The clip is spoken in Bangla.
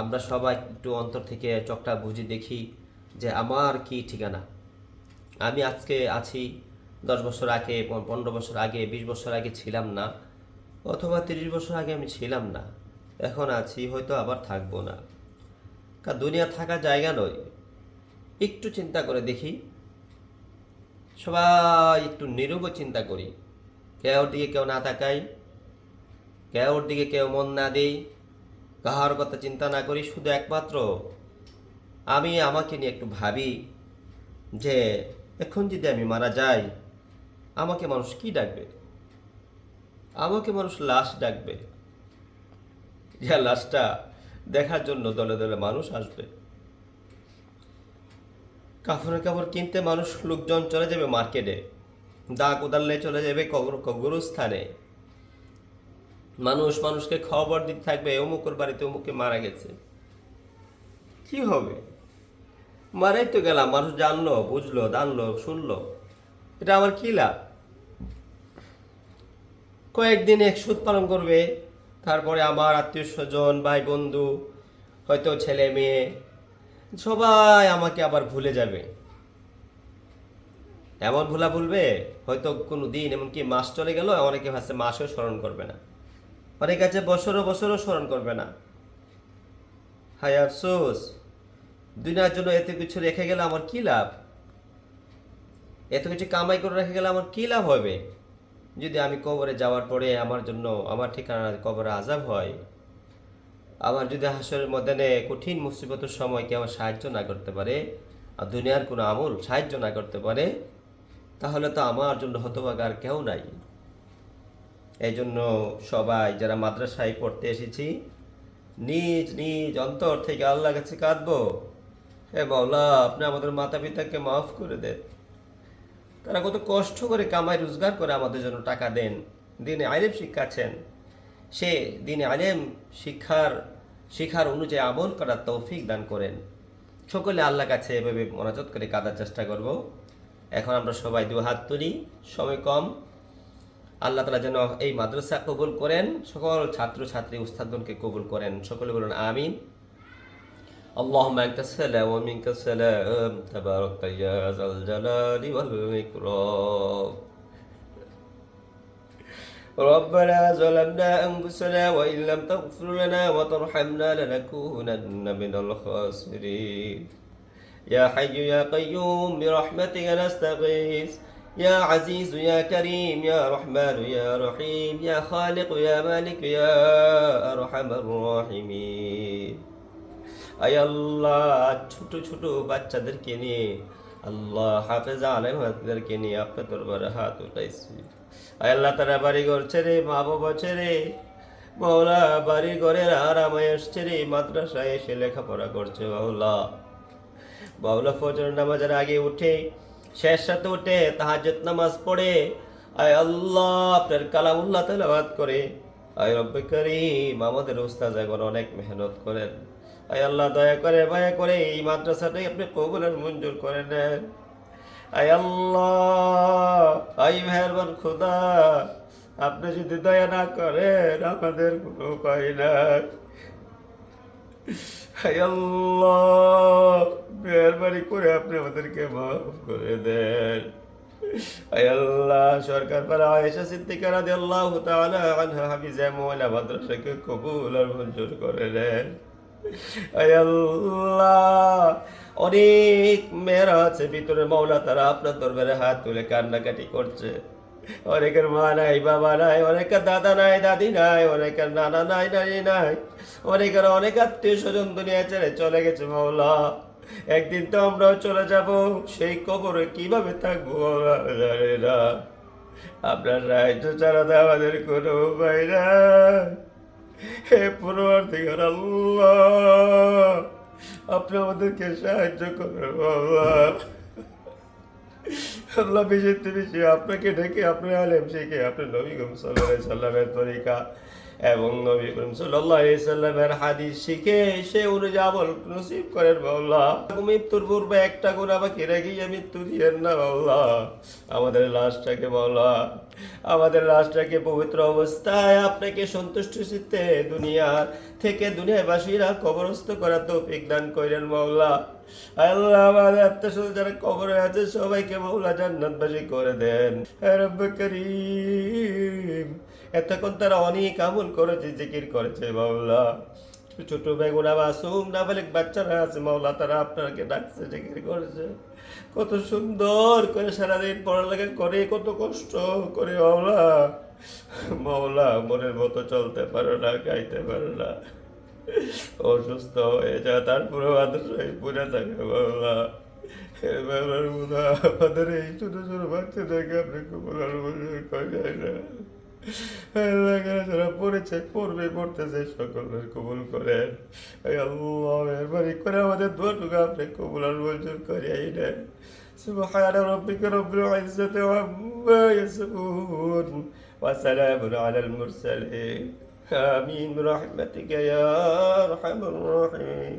আমরা সবাই একটু অন্তর থেকে চোখটা বুঝে দেখি যে আমার কি ঠিকানা। আমি আজকে আছি, 10 বছর আগে, 15 বছর আগে, 20 বছর আগে ছিলাম না, অথবা 30 বছর আগে আমি ছিলাম না। এখন আছি, হয়তো আবার থাকবো না। কারণ দুনিয়া থাকার জায়গা নয়। একটু চিন্তা করে দেখি, সবাই একটু নীরব চিন্তা করি। কেউ দিকে কেউ না তাকাই, কেউর দিকে কেউ মন না দেই, কাহার কথা চিন্তা না করি, শুধু একমাত্র আমি আমাকে নিয়ে একটু ভাবি যে এখন যদি আমি মারা যাই, আমাকে মানুষ কি ডাকবে? আমাকে মানুষ লাশ ডাকবে, যে লাশটা দেখার জন্য দলে দলে মানুষ আসবে। কাফনের কাপড় কিনতে মানুষ, লোকজন চলে যাবে মার্কেটে, দা কোদালে চলে যাবে কবরস্থানে। মানুষ মানুষকে খবর দিতে থাকবে অমুকের বাড়িতে অমুকে মারা গেছে। কি হবে? মারাই তো গেলাম, মানুষ জানলো, বুঝলো, জানলো, শুনলো, এটা আমার কি লাভ? কয়েকদিন এক সুদ পালন করবে, তারপরে আমার আত্মীয় স্বজন, ভাই বন্ধু, হয়তো ছেলে মেয়ে, সবাই আমাকে আবার ভুলে যাবে। এমন ভুলবে, হয়তো কোনো দিন, এমনকি মাস চলে গেল, অনেকে ভাবছে মাসেও স্মরণ করবে না, অনেকে আছে বছরও বছরও স্মরণ করবে না। হায় আফসোস, দুনিয়ার জন্য এত কিছু রেখে গেলে আমার কি লাভ? এত কিছু কামাই করে রেখে গেলে আমার কি লাভ হবে যদি আমি কবরে যাওয়ার পরে আমার জন্য, আমার ঠিকানা কবরে আযাব হয়? আবার যদি হাসরের ময়দানে কঠিন মুসিবতের সময় কেউ আমার সাহায্য না করতে পারে, আর দুনিয়ার কোনো আমল সাহায্য না করতে পারে, তাহলে তো আমার জন্য হতভাগা আর কেউ নাই। এই জন্য সবাই যারা মাদ্রাসায় পড়তে এসেছি, নিজ নিজ অন্তর থেকে আল্লাহর কাছে কাঁদবো, হে মাওলা, আপনি আমাদের মাতা পিতাকে মাফ করে দেন। তারা কত কষ্ট করে কামাই রোজগার করে আমাদের জন্য টাকা দেন, দিনে আলেম শিক্ষাচ্ছেন। সে দিনে আলেম শিক্ষার অনুযায়ী আমল করার তৌফিক দান করেন। সকলে আল্লাহর কাছে এভাবে মনাজাত করে কাঁদার চেষ্টা করব। এখন আমরা সবাই দু হাত তুলি, সময় কম। আল্লাহ তাআলা যেন এই মাদ্রাসা কবুল করেন, সকল ছাত্র ছাত্রী উস্তাদগণকে কবুল করেন। সকলে বলুন আমিন। اللهم أنت السلام ومنك السلام تبارك يا ذا الجلال والإكرام. ربنا ظلمنا أنفسنا وإن لم تغفر لنا وترحمنا لنكونن من الخاسرين. يا حي يا قيوم برحمتك نستغيث. يا عزيز يا كريم يا رحمن يا رحيم يا خالق يا مالك يا أرحم الراحمين. আয় আল্লাহ, ছোট ছোট বাচ্চাদেরকে নিয়ে, আল্লাহ হাফেজ আলেমদেরকে নিয়ে আপনার দরবারে হাত উঠাইছি। আয় আল্লাহ, তারা বাড়ি ঘর ছেড়ে, মা বাবা ছেড়ে, মাওলা বাড়ি ঘরের আরামায়েশ ছেড়ে মাদ্রাসায় এসে লেখাপড়া করছে। মাওলা মাওলা ফজর নামাজের আগে উঠে, শেষ সাথে উঠে তাহাজ্জুদ নামাজ পড়ে, আয় আল্লাহ আপনার কালামুল্লাহ তেলাওয়াত করে। আয় রব্বে করিম, আমাদের উস্তাদ এখন অনেক মেহনত করেন। আয় আল্লাহ, দয়া করে মায়া করে এই মাদ্রাসাটাই আপনি কবুলের মঞ্জুর করে নেন। আয় আল্লাহ, আই মেহেরবান খোদা, আপনি যদি দয়া না করেন আমাদের কোনো উপায় নাই। আয় আল্লাহ, মেহরবানি করে আপনি আমাদেরকে মাফ করে দেন। আয় আল্লাহ, সরকার পাড়া আয়েশা সিদ্দিকা রাদিয়াল্লাহু তাআলা আনহা হাফিজা মওলা মাদ্রাসাকে কবুল আর মঞ্জুর করে নেন। আয় আল্লাহ, অনেক মেয়েরা আছে ভিতরে মাওলা, তারা আপনার দরবারে হাত তুলে কান্নাকাটি করছে। অনেকের মা নাই, বাবা নাই, অনেকের দাদা নাই, দাদি নাই, অনেকের নানা নাই, নানি নাই, অনেকের অনেক আত্মীয় স্বজন দুনিয়া ছেড়ে চলে গেছে। মাওলা, একদিন তো আমরাও চলে যাব, সেই কবরে কিভাবে থাকবো মাওলা জানি না। আপনার সাহায্য ছাড়া তো আমাদের কোনো উপায় নাই। হে পরওয়ারদিগার আল্লাহ, আপনি আমাদেরকে সাহায্য করুন আল্লাহ। আল্লাহ, বেশি বেশি আপনাকে ডেকে, আপনি আলেম শিখে, আপনি নবী সাল্লাল্লাহু আলাইহি সাল্লামের তরিকা এবং নবী করিম সাল্লাল্লাহু আলাইহি সাল্লামের হাদিস শিখে সে অনুযায়ী আমল নসিব করেন মাওলা। মৃত্যুর পূর্বে একটা গুনাহ বাকি রেখে মৃত্যু দিয়েন না মাওলা। আমাদের লাশটাকে মাওলা, আমাদের লাশটাকে পবিত্র অবস্থায় আপনাকে সন্তুষ্ট চিত্তে দুনিয়ার থেকে দুনিয়াবাসীরা কবরস্থ করার তৌফিক দান করেন মাওলা। আল্লাহ আমাদের আত্মীয় যারা কবরে আছে সবাইকে মাওলা জান্নাতবাসী করে দেন। হে রব্বে করিম, এতক্ষণ তারা অনেক আমল করেছে, জিকির করেছে মাওলা। ছোট বেগুনা মাসুম নাবালিক বাচ্চারা আছে মাওলা, তারা আপনাকে ডাকছে, জিকির করেছে। কত সুন্দর করে সারাদিন পড়ালেখা করে, কত কষ্ট করে মাওলা। মাওলা মনের মতো চলতে পারো না, খাইতে পারো না, অসুস্থ হয়ে যায়, তারপরে আদর্শই পুরে থাকে মাওলা। আমাদের এই ছোট ছোট বাচ্চাদেরকে আপনি কবুলার যায় না। যারা পড়েছে, পড়বে, পড়তেছে, সকলের কবুল করেন। আল্লাহ মেহরবানি করে আমাদের দোয়াটুকু আপনি কবুল আর মঞ্জুর করিয়াই নেন। سبحان ربك رب العزة عما يصفون وسلام على المرسلين آمين برحمتك يا أرحم الراحمين.